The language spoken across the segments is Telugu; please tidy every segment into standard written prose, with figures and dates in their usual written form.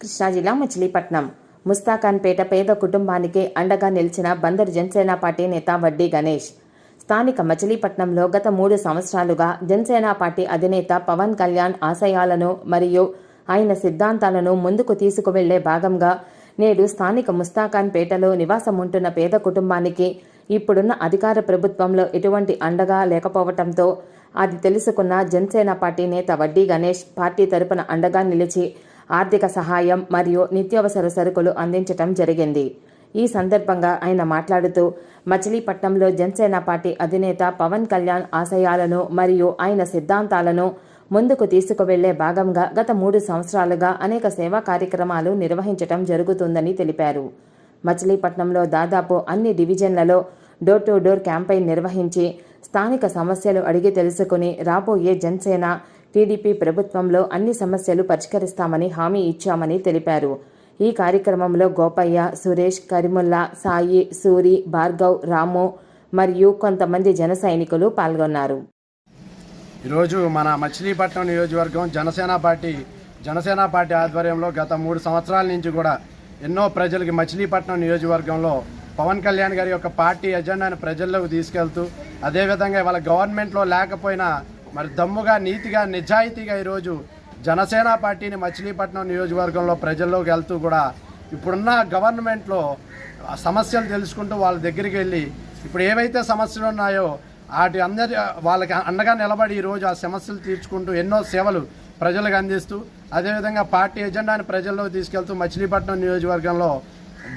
కృష్ణా జిల్లా మచిలీపట్నం ముస్తాఖాన్పేట పేద కుటుంబానికి అండగా నిలిచిన బందరు జనసేన పార్టీ నేత వడ్డీ గణేష్. స్థానిక మచిలీపట్నంలో గత 3 సంవత్సరాలుగా జనసేన పార్టీ అధినేత పవన్ కళ్యాణ్ ఆశయాలను మరియు ఆయన సిద్ధాంతాలను ముందుకు తీసుకువెళ్లే భాగంగా నేడు స్థానిక ముస్తాఖాన్పేటలో నివాసం ఉంటున్న పేద కుటుంబానికి ఇప్పుడున్న అధికార ప్రభుత్వంలో ఎటువంటి అండగా లేకపోవడంతో అది తెలుసుకున్న జనసేన పార్టీ నేత వడ్డీ గణేష్ పార్టీ తరపున అండగా నిలిచి ఆర్థిక సహాయం మరియు నిత్యావసర సరుకులు అందించటం జరిగింది. ఈ సందర్భంగా ఆయన మాట్లాడుతూ మచిలీపట్నంలో జనసేన పార్టీ అధినేత పవన్ కళ్యాణ్ ఆశయాలను మరియు ఆయన సిద్ధాంతాలను ముందుకు తీసుకువెళ్లే భాగంగా గత 3 సంవత్సరాలుగా అనేక సేవా కార్యక్రమాలు నిర్వహించటం జరుగుతుందని తెలిపారు. మచిలీపట్నంలో దాదాపు అన్ని డివిజన్లలో డోర్ టు డోర్ క్యాంపెయిన్ నిర్వహించి స్థానిక సమస్యలు అడిగి తెలుసుకుని రాబోయే జనసేన టీడీపీ ప్రభుత్వంలో అన్ని సమస్యలు పరిష్కరిస్తామని హామీ ఇచ్చామని తెలిపారు. ఈ కార్యక్రమంలో గోపయ్య, సురేష్, కరిముల్లా, సాయి, సూరి, భార్గవ్, రాము మరియు కొంతమంది జన సైనికులు పాల్గొన్నారు. ఈరోజు మన మచిలీపట్నం నియోజకవర్గం జనసేన పార్టీ ఆధ్వర్యంలో గత 3 సంవత్సరాల నుంచి కూడా ఎన్నో ప్రజలకి మచిలీపట్నం నియోజకవర్గంలో పవన్ కళ్యాణ్ గారి యొక్క పార్టీ ఎజెండాను ప్రజల్లోకి తీసుకెళ్తూ అదేవిధంగా వాళ్ళ గవర్నమెంట్లో లేకపోయినా మరి దమ్ముగా, నీతిగా, నిజాయితీగా ఈరోజు జనసేన పార్టీని మచిలీపట్నం నియోజకవర్గంలో ప్రజల్లోకి వెళ్తూ కూడా ఇప్పుడున్న గవర్నమెంట్లో సమస్యలు తెలుసుకుంటూ వాళ్ళ దగ్గరికి వెళ్ళి ఇప్పుడు ఏవైతే సమస్యలు ఉన్నాయో వాటి అందరి వాళ్ళకి అండగా నిలబడి ఈరోజు ఆ సమస్యలు తీర్చుకుంటూ ఎన్నో సేవలు ప్రజలకు అందిస్తూ అదేవిధంగా పార్టీ ఎజెండాని ప్రజల్లోకి తీసుకెళ్తూ మచిలీపట్నం నియోజకవర్గంలో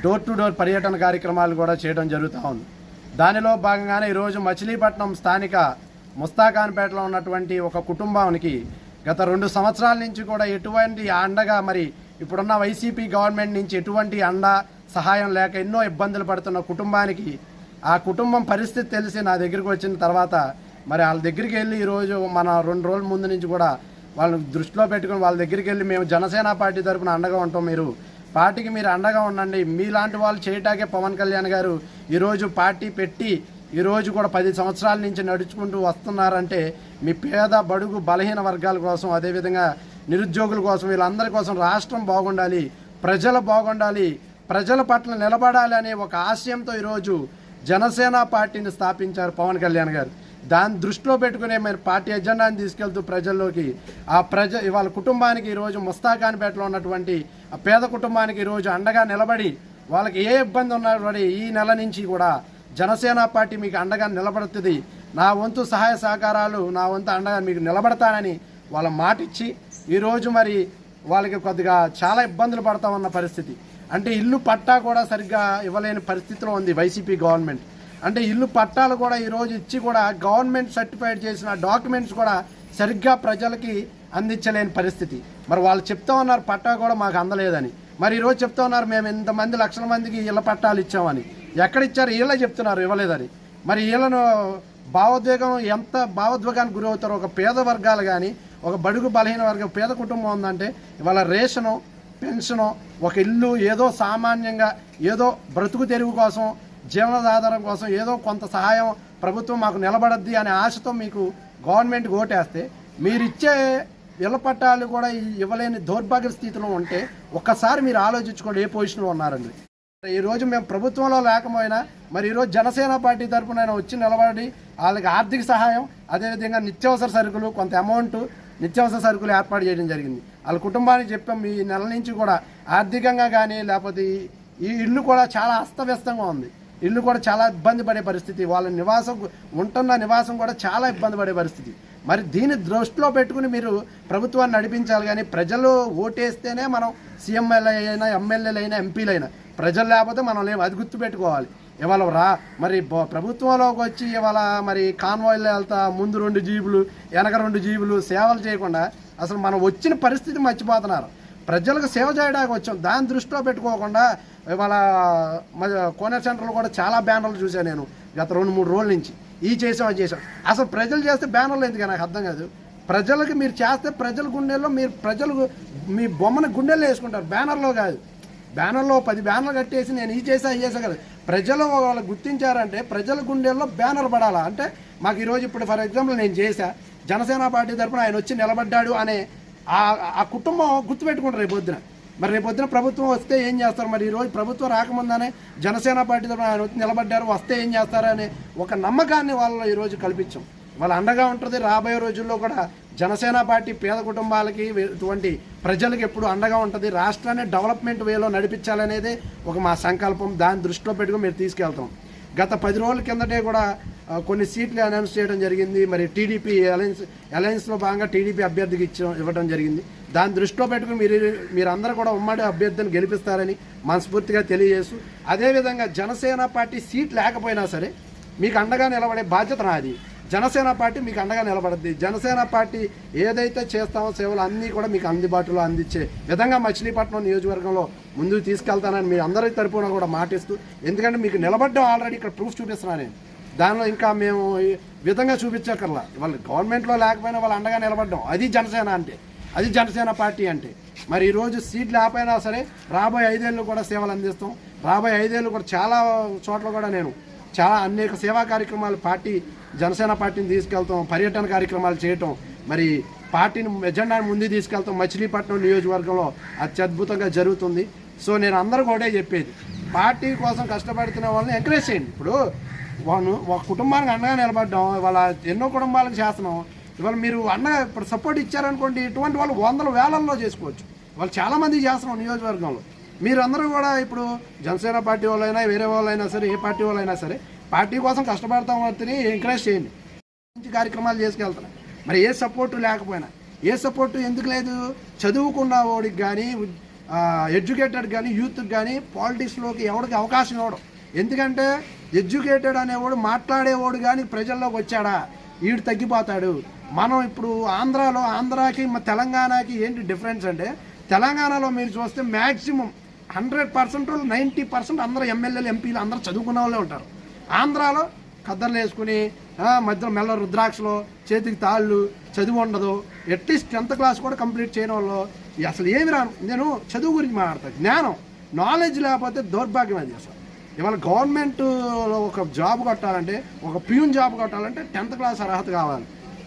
డోర్ టు డోర్ పర్యటన కార్యక్రమాలు కూడా చేయడం జరుగుతూ ఉంది. దానిలో భాగంగానే ఈరోజు మచిలీపట్నం స్థానిక ముస్తాఖాన్పేటలో ఉన్నటువంటి ఒక కుటుంబానికి గత 2 సంవత్సరాల నుంచి కూడా ఎటువంటి అండగా మరి ఇప్పుడున్న వైసీపీ గవర్నమెంట్ నుంచి ఎటువంటి అండ సహాయం లేక ఎన్నో ఇబ్బందులు పడుతున్న కుటుంబానికి ఆ కుటుంబం పరిస్థితి తెలిసి నా దగ్గరికి వచ్చిన తర్వాత మరి వాళ్ళ దగ్గరికి వెళ్ళి ఈరోజు మన 2 రోజుల ముందు నుంచి కూడా వాళ్ళని దృష్టిలో పెట్టుకుని వాళ్ళ దగ్గరికి వెళ్ళి మేము జనసేన పార్టీ తరఫున అండగా ఉంటాం, మీరు పార్టీకి మీరు అండగా ఉండండి, మీలాంటి వాళ్ళు చేయటాకే పవన్ కళ్యాణ్ గారు ఈరోజు పార్టీ పెట్టి ఈరోజు కూడా 10 సంవత్సరాల నుంచి నడుచుకుంటూ వస్తున్నారంటే మీ పేద, బడుగు, బలహీన వర్గాల కోసం అదేవిధంగా నిరుద్యోగుల కోసం వీళ్ళందరి కోసం రాష్ట్రం బాగుండాలి, ప్రజలు బాగుండాలి, ప్రజల పట్ల నిలబడాలి అనే ఒక ఆశయంతో ఈరోజు జనసేన పార్టీని స్థాపించారు పవన్ కళ్యాణ్ గారు. దాన్ని దృష్టిలో పెట్టుకునే మరి పార్టీ ఎజెండాని తీసుకెళ్తూ ప్రజల్లోకి వాళ్ళ కుటుంబానికి ఈరోజు ముస్తాఖాన్పేటలో ఉన్నటువంటి ఆ పేద కుటుంబానికి ఈరోజు అండగా నిలబడి వాళ్ళకి ఏ ఇబ్బంది ఉన్నటువంటి ఈ నెల నుంచి కూడా జనసేన పార్టీ మీకు అండగా నిలబడుతుంది, నా వంతు సహాయ సహకారాలు, నా వంతు అండగా మీకు నిలబడతానని వాళ్ళ మాట ఇచ్చి ఈరోజు మరి వాళ్ళకి కొద్దిగా చాలా ఇబ్బందులు పడతా ఉన్న పరిస్థితి. అంటే ఇల్లు పట్టా కూడా సరిగ్గా ఇవ్వలేని పరిస్థితిలో ఉంది వైసీపీ గవర్నమెంట్. అంటే ఇల్లు పట్టాలు కూడా ఈరోజు ఇచ్చి కూడా గవర్నమెంట్ సర్టిఫైడ్ చేసిన డాక్యుమెంట్స్ కూడా సరిగ్గా ప్రజలకి అందించలేని పరిస్థితి. మరి వాళ్ళు చెప్తా ఉన్నారు పట్టా కూడా మాకు అందలేదని, మరి ఈరోజు చెప్తా ఉన్నారు మేము ఇంతమంది లక్షల మందికి ఇళ్ళ పట్టాలు ఇచ్చామని. ఎక్కడిచ్చారు? వీళ్ళే చెప్తున్నారు ఇవ్వలేదని. మరి వీళ్ళను ఎంత భావోద్వేగానికి గురవుతారో ఒక పేద వర్గాలు కానీ ఒక బడుగు బలహీన వర్గం పేద కుటుంబం ఉందంటే ఇవాళ రేషను, పెన్షను, ఒక ఇల్లు, ఏదో సామాన్యంగా ఏదో బ్రతుకు తెరువు కోసం, జీవనాధారం కోసం ఏదో కొంత సహాయం ప్రభుత్వం మాకు నిలబడద్ది అనే ఆశతో మీకు గవర్నమెంట్ ఓటేస్తే మీరిచ్చే ఇళ్ల పట్టాలు కూడా ఇవ్వలేని దౌర్భాగ్య స్థితిలో ఉంటే ఒక్కసారి మీరు ఆలోచించుకోండి ఏ పొజిషన్లో ఉన్నారండి. ఈరోజు మేము ప్రభుత్వంలో లేకపోయినా మరి ఈరోజు జనసేన పార్టీ తరఫున వచ్చి నిలబడి వాళ్ళకి ఆర్థిక సహాయం అదేవిధంగా నిత్యావసర సరుకులు కొంత అమౌంట్ నిత్యావసర సరుకులు ఏర్పాటు చేయడం జరిగింది. వాళ్ళ కుటుంబానికి చెప్పాం ఈ నెల నుంచి కూడా ఆర్థికంగా కానీ లేకపోతే ఈ ఇల్లు కూడా చాలా అస్తవ్యస్తంగా ఉంది, ఇల్లు కూడా చాలా ఇబ్బంది పడే పరిస్థితి, వాళ్ళ ఉంటున్న నివాసం కూడా చాలా ఇబ్బంది పడే పరిస్థితి. మరి దీన్ని దృష్టిలో పెట్టుకుని మీరు ప్రభుత్వాన్ని నడిపించాలి. కానీ ప్రజలు ఓటేస్తేనే మనం సీఎంఎల్ఏ అయినా, ఎమ్మెల్యేలు అయినా, ఎంపీలు అయినా, ప్రజలు లేకపోతే మనం లేవు, అది గుర్తుపెట్టుకోవాలి. ఇవాళ మరి ప్రభుత్వంలోకి వచ్చి ఇవాళ మరి కాన్వాయ్లు వెళ్తా ముందు 2 జీబులు వెనక 2 జీబులు సేవలు చేయకుండా అసలు మనం వచ్చిన పరిస్థితి మర్చిపోతున్నారు. ప్రజలకు సేవ చేయడానికి వచ్చాం, దాన్ని దృష్టిలో పెట్టుకోకుండా ఇవాళ కోనేరు సెంటర్లో కూడా చాలా బ్యానర్లు చూశాను నేను గత 2-3 రోజుల నుంచి. ఈ చేసాం అది చేసాం. అసలు ప్రజలు చేస్తే బ్యానర్లు ఎందుకు నాకు అర్థం కాదు. ప్రజలకి మీరు చేస్తే ప్రజల గుండెల్లో ప్రజలు మీ బొమ్మను గుండెల్లో వేసుకుంటారు, బ్యానర్లో కాదు. బ్యానర్లో 10 బ్యానర్లు కట్టేసి నేను ఈ చేసా అది చేసా కదా. ప్రజలు వాళ్ళు గుర్తించారంటే ప్రజల గుండెల్లో బ్యానర్ పడాలా. అంటే మాకు ఈరోజు ఇప్పుడు ఫర్ ఎగ్జాంపుల్ నేను చేశా, జనసేన పార్టీ తరఫున ఆయన వచ్చి నిలబడ్డాడు అనే ఆ కుటుంబం గుర్తుపెట్టుకుంటారు రేపు పొద్దున. మరి రేపొద్దున ప్రభుత్వం వస్తే ఏం చేస్తారు? మరి ఈరోజు ప్రభుత్వం రాకముందానే జనసేన పార్టీతో ఆయన వచ్చి నిలబడ్డారు, వస్తే ఏం చేస్తారనే ఒక నమ్మకాన్ని వాళ్ళు ఈరోజు కల్పించాం. వాళ్ళ అండగా ఉంటుంది. రాబోయే రోజుల్లో కూడా జనసేన పార్టీ పేద కుటుంబాలకి ఇటువంటి ప్రజలకు ఎప్పుడు అండగా ఉంటుంది. రాష్ట్రాన్ని డెవలప్మెంట్ వేలో నడిపించాలనేదే ఒక మా సంకల్పం. దాన్ని దృష్టిలో పెట్టుకుని మీరు తీసుకెళ్తాం. గత 10 రోజుల కిందటే కూడా కొన్ని సీట్లు అనౌన్స్ చేయడం జరిగింది. మరి టీడీపీ అలయన్స్లో భాగంగా టీడీపీ అభ్యర్థికి ఇవ్వడం జరిగింది. దాన్ని దృష్టిలో పెట్టుకుని మీరందరూ కూడా ఉమ్మడి అభ్యర్థిని గెలిపిస్తారని మనస్ఫూర్తిగా తెలియజేస్తూ, అదేవిధంగా జనసేన పార్టీ సీట్ లేకపోయినా సరే మీకు అండగా నిలబడే బాధ్యత నాది. జనసేన పార్టీ మీకు అండగా నిలబడుద్ది. జనసేన పార్టీ ఏదైతే చేస్తామో సేవలు అన్నీ కూడా మీకు అందుబాటులో అందించే విధంగా మచిలీపట్నం నియోజకవర్గంలో ముందుకు తీసుకెళ్తానని మీ అందరి తరపున కూడా మాటిస్తూ, ఎందుకంటే మీకు నిలబడ్డం ఆల్రెడీ ఇక్కడ ప్రూఫ్ చూపిస్తున్నాను నేను. దానిలో ఇంకా మేము విధంగా చూపించక్కర్లా. వాళ్ళు గవర్నమెంట్లో లేకపోయినా వాళ్ళు అండగా నిలబడ్డం, అది జనసేన అంటే, అది జనసేన పార్టీ అంటే. మరి ఈరోజు సీట్లు లేకపోయినా సరే రాబోయే 5 ఏళ్ళు కూడా సేవలు అందిస్తాం. రాబోయే 5 ఏళ్ళు కూడా చాలా చోట్ల కూడా నేను చాలా అనేక సేవా కార్యక్రమాలు జనసేన పార్టీని తీసుకెళ్తాం. పర్యటన కార్యక్రమాలు చేయటం, మరి పార్టీని ఎజెండాని ముందు తీసుకెళ్తాం. మచిలీపట్నం నియోజకవర్గంలో అత్యద్భుతంగా జరుగుతుంది. సో నేను అందరికీ ఒకటే చెప్పేది, పార్టీ కోసం కష్టపడుతున్న వాళ్ళని ఎంకరేజ్ చేయండి. ఇప్పుడు ఒక కుటుంబానికి అండగా నిలబడ్డాం, ఇవాళ ఎన్నో కుటుంబాలకు చేస్తున్నాం. ఇవాళ మీరు ఇప్పుడు సపోర్ట్ ఇచ్చారనుకోండి, ఇటువంటి వాళ్ళు 100 వేలల్లో చేసుకోవచ్చు. వాళ్ళు చాలామంది చేస్తున్నాం నియోజకవర్గంలో. మీరందరూ కూడా ఇప్పుడు జనసేన పార్టీ వాళ్ళైనా వేరే వాళ్ళైనా సరే, ఏ పార్టీ వాళ్ళైనా సరే పార్టీ కోసం కష్టపడతాం వాటిని ఎంకరేజ్ చేయండి. మంచి కార్యక్రమాలు చేసుకెళ్తున్నాయి. మరి ఏ సపోర్టు లేకపోయినా, ఏ సపోర్టు ఎందుకు లేదు? చదువుకున్న వాడికి కానీ, ఎడ్యుకేటెడ్ కానీ, యూత్కి కానీ పాలిటిక్స్లోకి ఎవరికి అవకాశం ఇవ్వడం. ఎందుకంటే ఎడ్యుకేటెడ్ అనేవాడు మాట్లాడేవాడు కానీ ప్రజల్లోకి వచ్చాడా వీడు తగ్గిపోతాడు. మనం ఇప్పుడు ఆంధ్రాకి తెలంగాణకి ఏంటి డిఫరెన్స్ అంటే, తెలంగాణలో మీరు చూస్తే మ్యాక్సిమం 100% 90% అందరూ ఎమ్మెల్యేలు ఎంపీలు అందరూ చదువుకున్న వాళ్ళే ఉంటారు. ఆంధ్రాలో కద్దర్లు వేసుకుని మధ్యలో మెల్ల రుద్రాక్షలో చేతికి తాళ్ళు, చదువు ఉండదు. అట్లీస్ట్ 10th క్లాస్ కూడా కంప్లీట్ చేయడం వాళ్ళు అసలు ఏమి రాను. నేను చదువు గురించి మాట్లాడతాను. జ్ఞానం, నాలెడ్జ్ లేకపోతే దౌర్భాగ్యం అది. అసలు ఇవాళ గవర్నమెంట్లో ఒక జాబ్ కొట్టాలంటే, ఒక ప్యూన్ జాబ్ కొట్టాలంటే 10th క్లాస్ అర్హత కావాలి.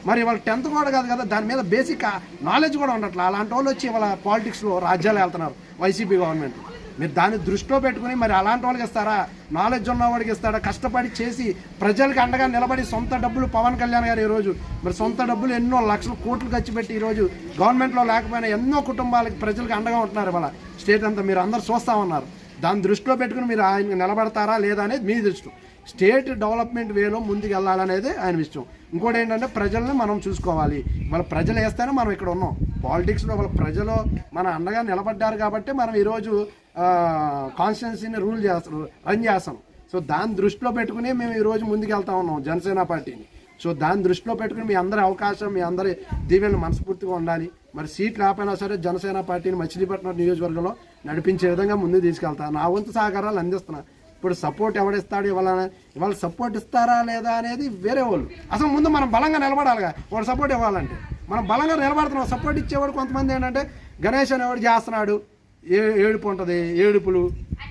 మరి ఇవాళ 10th కూడా కాదు కదా, దాని మీద బేసిక్ నాలెడ్జ్ కూడా ఉండట్లే. అలాంటి వాళ్ళు వచ్చి ఇవాళ పాలిటిక్స్లో రాజ్యాలు వెళ్తున్నారు వైసీపీ గవర్నమెంట్. మీరు దాన్ని దృష్టిలో పెట్టుకుని మరి అలాంటి వాళ్ళకి ఇస్తారా? నాలెడ్జ్ ఉన్నవాడికి ఇస్తారా? కష్టపడి చేసి ప్రజలకు అండగా నిలబడి సొంత డబ్బులు పవన్ కళ్యాణ్ గారు ఈరోజు మరి సొంత డబ్బులు ఎన్నో లక్షల కోట్లు ఖర్చు పెట్టి ఈరోజు గవర్నమెంట్లో లేకపోయినా ఎన్నో కుటుంబాలకి ప్రజలకు అండగా ఉంటున్నారు. ఇవాళ స్టేట్ అంతా మీరు అందరూ చూస్తూ ఉన్నారు. దాన్ని దృష్టిలో పెట్టుకుని మీరు ఆయన నిలబడతారా లేదా అనేది మీ దృష్టి. స్టేట్ డెవలప్మెంట్ వేలో ముందుకు వెళ్ళాలనేది ఆయన విషయం. ఇంకోటి ఏంటంటే ప్రజల్ని మనం చూసుకోవాలి. వాళ్ళ ప్రజలు వేస్తేనే మనం ఇక్కడ ఉన్నాం. పాలిటిక్స్లో వాళ్ళ ప్రజలు మన అండగా నిలబడ్డారు కాబట్టి మనం ఈరోజు కాన్స్టిట్యున్సీని రన్ చేస్తాం. సో దాన్ని దృష్టిలో పెట్టుకుని మేము ఈరోజు ముందుకు వెళ్తా ఉన్నాం జనసేన పార్టీని. సో దాన్ని దృష్టిలో పెట్టుకుని మీ అందరి అవకాశం, మీ అందరి దీవెనలు మనస్ఫూర్తిగా ఉండాలి. మరి సీట్లు ఆపైనా సరే జనసేన పార్టీని మచిలీపట్నం నియోజకవర్గంలో నడిపించే విధంగా ముందుకు తీసుకెళ్తా. నా వంతు సహకారాలు అందిస్తున్నా. ఇప్పుడు సపోర్ట్ ఎవడిస్తాడు, ఇవాళ సపోర్ట్ ఇస్తారా లేదా అనేది వేరే వాళ్ళు. అసలు ముందు మనం బలంగా నిలబడాలిగా. వాడు సపోర్ట్ ఇవ్వాలంటే మనం బలంగా నిలబడుతున్నాం. సపోర్ట్ ఇచ్చేవాడు కొంతమంది ఏంటంటే గణేష్ అనేవాడు చేస్తున్నాడు, ఏడుపు ఉంటుంది, ఏడుపులు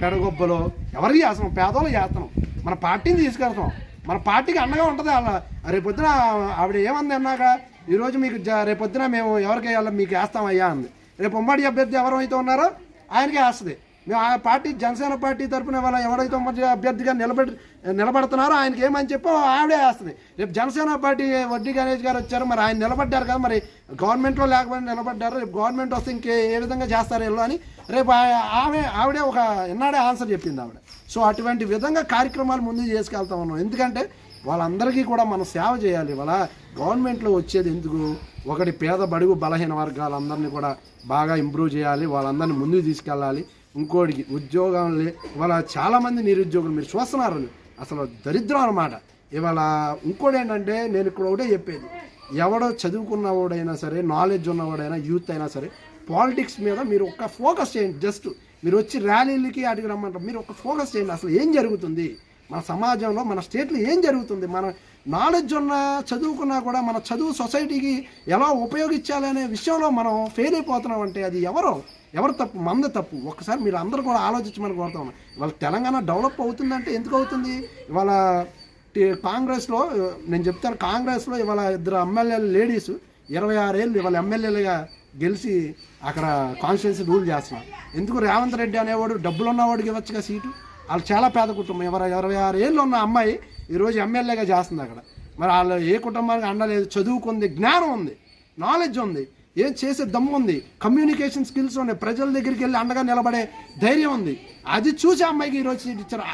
పెడగొబ్బలు ఎవరికి చేస్తున్నాం? పేదోళ్ళు చేస్తున్నాం. మన పార్టీని తీసుకెళ్తాం. మన పార్టీకి అండగా ఉంటుంది. అలా రేపొద్దున ఆవిడ ఏమంది అన్నాక, ఈరోజు మీకు రేపొద్దున మేము ఎవరికి వేయాలో మీకు వేస్తామయ్యా అంది. రేపు ఉమ్మడి అభ్యర్థి ఎవరైతే ఉన్నారో ఆయనకే వేస్తుంది. మేము ఆ పార్టీ జనసేన పార్టీ తరఫున వాళ్ళ ఎవరైతే అభ్యర్థిగా నిలబడుతున్నారో ఆయనకి ఏమని చెప్పో ఆవిడే వేస్తుంది. రేపు జనసేన పార్టీ వడ్డీ గణేష్ గారు వచ్చారు, మరి ఆయన నిలబడ్డారు కదా, మరి గవర్నమెంట్లో లేకపోతే నిలబడ్డారు, రేపు గవర్నమెంట్ వస్తే ఇంకే ఏ విధంగా చేస్తారు వీళ్ళు అని రేపు ఆవిడే ఒక ఎన్నాడే ఆన్సర్ చెప్పింది ఆవిడ. సో అటువంటి విధంగా కార్యక్రమాలు ముందుకు చేసుకెళ్తా ఉన్నాం. ఎందుకంటే వాళ్ళందరికీ కూడా మనం సేవ చేయాలి. వాళ్ళ గవర్నమెంట్లో వచ్చేది ఎందుకు? ఒకటి పేద బడుగు బలహీన వర్గాలందరినీ కూడా బాగా ఇంప్రూవ్ చేయాలి, వాళ్ళందరినీ ముందుకు తీసుకెళ్ళాలి. ఇంకోటికి ఉద్యోగం ఇవాళ చాలామంది నిరుద్యోగులు మీరు చూస్తున్నారు. అసలు దరిద్రం అన్నమాట. ఇవాళ ఇంకోటి ఏంటంటే నేను ఇక్కడ ఒకటే చెప్పేది, ఎవడో చదువుకున్నవాడైనా సరే, నాలెడ్జ్ ఉన్నవాడైనా, యూత్ అయినా సరే పాలిటిక్స్ మీద మీరు ఒక్క ఫోకస్ చేయండి. జస్ట్ మీరు వచ్చి ర్యాలీలకి అడిగి రమ్మంటారు, మీరు ఒక ఫోకస్ చేయండి. అసలు ఏం జరుగుతుంది మన సమాజంలో, మన స్టేట్లో ఏం జరుగుతుంది? మన నాలెడ్జ్ ఉన్న చదువుకున్నా కూడా మన చదువు సొసైటీకి ఎలా ఉపయోగించాలనే విషయంలో మనం ఫెయిల్ అయిపోతున్నాం. అంటే అది ఎవరు తప్పు? మంద తప్పు. ఒక్కసారి మీరు అందరూ కూడా ఆలోచించమని కోరుతాం. ఇవాళ తెలంగాణ డెవలప్ అవుతుందంటే ఎందుకు అవుతుంది? ఇవాళ కాంగ్రెస్లో నేను చెప్తాను, కాంగ్రెస్లో ఇవాళ 2 ఎమ్మెల్యేలు లేడీస్ 26 ఏళ్ళు ఇవాళ ఎమ్మెల్యేలుగా గెలిచి అక్కడ కాన్స్టిట్యున్సీ రూల్ చేస్తున్నాం. ఎందుకు రేవంత్ రెడ్డి అనేవాడు డబ్బులు ఉన్నవాడికి ఇవ్వచ్చుగా సీటు. వాళ్ళు చాలా పేద కుటుంబం, 26 ఏళ్ళు ఉన్న అమ్మాయి ఈరోజు ఎమ్మెల్యేగా చేస్తుంది అక్కడ. మరి వాళ్ళు ఏ కుటుంబానికి అండలేదు, చదువుకుంది, జ్ఞానం ఉంది, నాలెడ్జ్ ఉంది, ఏం చేసే దమ్ము ఉంది, కమ్యూనికేషన్ స్కిల్స్ ఉన్నాయి, ప్రజల దగ్గరికి వెళ్ళి అండగా నిలబడే ధైర్యం ఉంది. అది చూసి అమ్మాయికి ఈరోజు సీట్ ఇచ్చారు.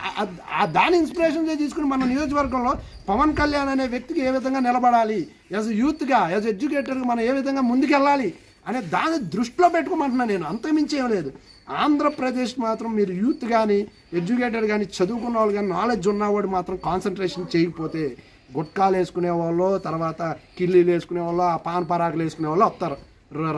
దాని ఇన్స్పిరేషన్గా తీసుకుని మన నియోజకవర్గంలో పవన్ కళ్యాణ్ అనే వ్యక్తికి ఏ విధంగా నిలబడాలి, యాజ్ యూత్గా, యాజ్ ఎడ్యుకేటర్గా మనం ఏ విధంగా ముందుకెళ్ళాలి అనే దాన్ని దృష్టిలో పెట్టుకోమంటున్నాను నేను. అంతకుమించి ఏం లేదు. ఆంధ్రప్రదేశ్ మాత్రం మీరు యూత్ కానీ, ఎడ్యుకేటెడ్ కానీ, చదువుకున్న వాళ్ళు కానీ, నాలెడ్జ్ ఉన్నవాడు మాత్రం కాన్సన్ట్రేషన్ చేయకపోతే గుట్కాలు వేసుకునే వాళ్ళు, తర్వాత కిల్లీలు వేసుకునే వాళ్ళు, ఆ పాన్ పరాకులు వేసుకునే వాళ్ళు వస్తారు,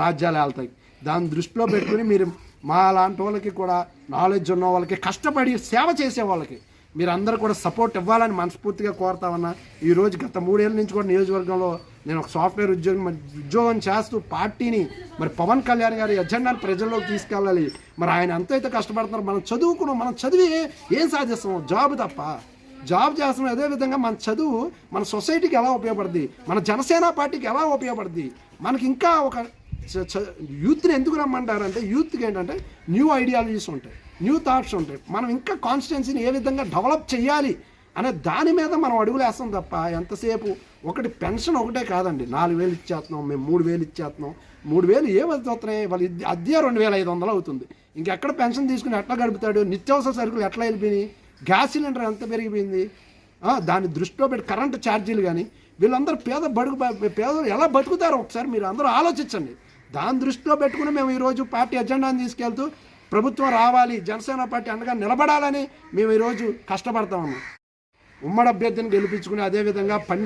రాజ్యాలు వెళ్తాయి. దాన్ని దృష్టిలో పెట్టుకుని మీరు మా లాంటి వాళ్ళకి కూడా, నాలెడ్జ్ ఉన్న వాళ్ళకి, కష్టపడి సేవ చేసే వాళ్ళకి మీరందరూ కూడా సపోర్ట్ ఇవ్వాలని మనస్ఫూర్తిగా కోరుతామన్నా. ఈరోజు గత 3 ఏళ్ళ నుంచి కూడా నియోజకవర్గంలో నేను ఒక సాఫ్ట్వేర్ ఉద్యోగం చేస్తూ పార్టీని మరి పవన్ కళ్యాణ్ గారి ఎజెండాని ప్రజల్లోకి తీసుకెళ్ళాలి. మరి ఆయన ఎంతైతే కష్టపడుతున్నారు, మనం చదువుకున్నాం, మనం చదివి ఏం సాధిస్తాం? జాబ్ తప్ప. జాబ్ చేస్తున్నాం. అదేవిధంగా మన చదువు మన సొసైటీకి ఎలా ఉపయోగపడుతుంది, మన జనసేన పార్టీకి ఎలా ఉపయోగపడుతుంది, మనకి ఇంకా ఒక యూత్ని ఎందుకు రమ్మంటారంటే, యూత్కి ఏంటంటే న్యూ ఐడియాలజీస్ ఉంటాయి, న్యూ థాట్స్ ఉంటాయి. మనం ఇంకా కాన్స్టిట్యున్సీని ఏ విధంగా డెవలప్ చేయాలి అనే దాని మీద మనం అడుగులు వేస్తాం తప్ప ఎంతసేపు ఒకటి పెన్షన్ ఒకటే కాదండి. 4,000 ఇచ్చేస్తున్నాం, మేము 3,000 ఇచ్చేస్తున్నాం. 3,000 ఏమవుతున్నాయి? వాళ్ళు అద్దె 2,500 అవుతుంది. ఇంకెక్కడ పెన్షన్ తీసుకుని ఎట్లా గడుపుతాడు? నిత్యావసర సరుకులు ఎట్లా వెళ్ళిపోయినాయి? గ్యాస్ సిలిండర్ ఎంత పెరిగిపోయింది? దాన్ని దృష్టిలో పెట్టి కరెంటు ఛార్జీలు కానీ, వీళ్ళందరూ పేదలు ఎలా బతుకుతారో ఒకసారి మీరు అందరూ ఆలోచించండి. దాన్ని దృష్టిలో పెట్టుకుని మేము ఈరోజు పార్టీ ఎజెండాని తీసుకెళ్తూ ప్రభుత్వం రావాలి, జనసేన పార్టీ అండగా నిలబడాలని మేము ఈరోజు కష్టపడతాము. ఉమ్మడి అభ్యర్థిని గెలిపించుకుని అదేవిధంగా పని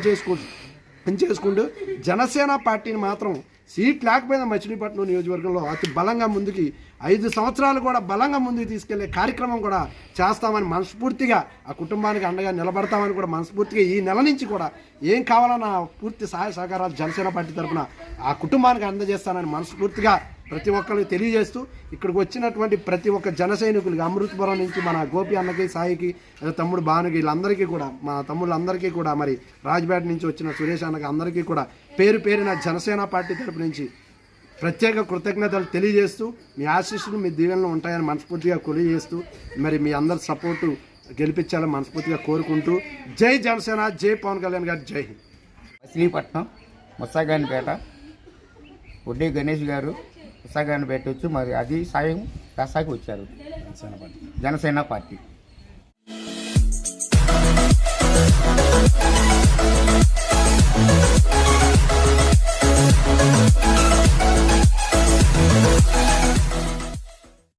చేసుకుంటూ జనసేన పార్టీని మాత్రం సీట్ లేకపోయినా మచిలీపట్నం నియోజకవర్గంలో అతి బలంగా ముందుకి 5 సంవత్సరాలు కూడా బలంగా ముందుకు తీసుకెళ్లే కార్యక్రమం కూడా చేస్తామని మనస్ఫూర్తిగా, ఆ కుటుంబానికి అండగా నిలబడతామని కూడా మనస్ఫూర్తిగా ఈ నెల నుంచి కూడా ఏం కావాలన్నా పూర్తి సహాయ సహకారాలు జనసేన పార్టీ తరఫున ఆ కుటుంబానికి అందజేస్తానని మనస్ఫూర్తిగా ప్రతి ఒక్కరికి తెలియజేస్తూ, ఇక్కడికి వచ్చినటువంటి ప్రతి ఒక్క జన సైనికులకి, అమృతపురం నుంచి మన గోపి అన్నకి, సాయికి, తమ్ముడు భానుకి, వీళ్ళందరికీ కూడా, మా తమ్ముళ్ళందరికీ కూడా, మరి రాజ్పేట నుంచి వచ్చిన సురేష్ అన్నకి అందరికీ కూడా పేరు పేరున జనసేన పార్టీ తరపు నుంచి ప్రత్యేక కృతజ్ఞతలు తెలియజేస్తూ, మీ ఆశీస్సులు, మీ దీవెనలు ఉంటాయని మనస్ఫూర్తిగా తెలియజేస్తూ, మరి మీ అందరి సపోర్టు గెలిపించాలని మనస్ఫూర్తిగా కోరుకుంటూ, జై జనసేన, జై పవన్ కళ్యాణ్ గారు, జై హింద్. మచిలీపట్నం ముసాగానిపేట వడ్డీ గణేష్ గారు ముసాగానిపేట వచ్చి మరి అది సాయం కాసాకి వచ్చారు జనసేన పార్టీ.